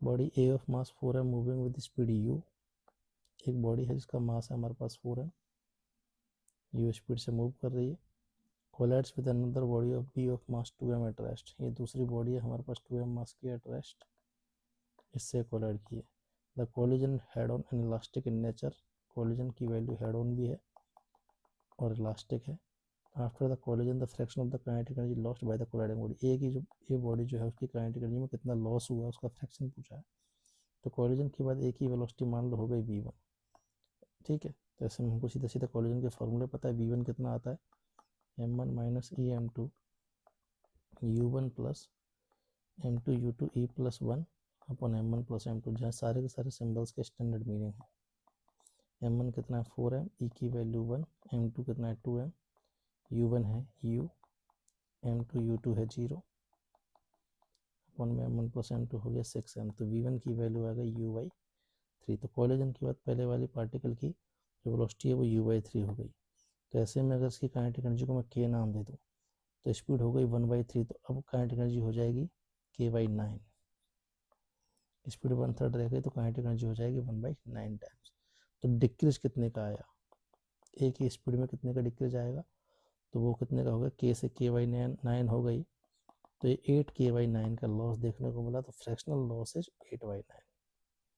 Body a of mass 4m moving with speed u, एक body है जिसका mass है हमारे पास 4m, u स्पीड से मूव कर रही है, collides with another body of b of mass 2m at rest, ये दूसरी बॉडी है हमारे पास 2m मास की एट रेस्ट, इससे कोलाइड की है। The collision head on and elastic in nature, collision की वैल्यू हेड ऑन भी है और इलास्टिक है। After the collision the fraction of the kinetic energy lost by the colliding body, एक ही जो ये बॉडी जो है उसकी काइनेटिक एनर्जी में कितना लॉस हुआ उसका फ्रैक्शन पूछा है। तो कोलिजन के बाद एक ही वेलोसिटी मान लो हो गई v1, ठीक है। तो ऐसे में हमको सीधा सीधा कोलिजन के फॉर्मूले पता है, v1 कितना आता है m1 माइनस ई m2 u1 plus m2 u2 e plus 1 अपन m1 प्लस m2, जहाँ सारे के सारे सिम्बल्स के स्टैंडर्ड मीनिंग है। m1 कितना है 4m, e की वैल्यू 1, m2 कितना है 2m, u1 है u, m2 u2 है 0, अपन में m1 प्लस m2 हो गया 6m, तो v1 की वैल्यू आ गई u/3। तो कोलिजन के बाद पहले वाली पार्टिकल की जो वेलोसिटी है वो u/3 हो गई। तो ऐसे में अगर इसकी काइनेटिक एनर्जी को मैं k नाम दे दूँ तो स्पीड हो गई 1/3, तो अब काइनेटिक एनर्जी हो जाएगी k/9, स्पीड 1/3 रह गई तो काइनेटिक एनर्जी हो जाएगी 1/9 टाइम्स। तो डिक्रीज कितने का आया, एक ही स्पीड में कितने का डिक्रीज आएगा, तो वो कितने का होगा, k से k/9 हो गई, तो ये 8k/9 का लॉस देखने को मिला। तो फ्रैक्शनल लॉस इज 8/9।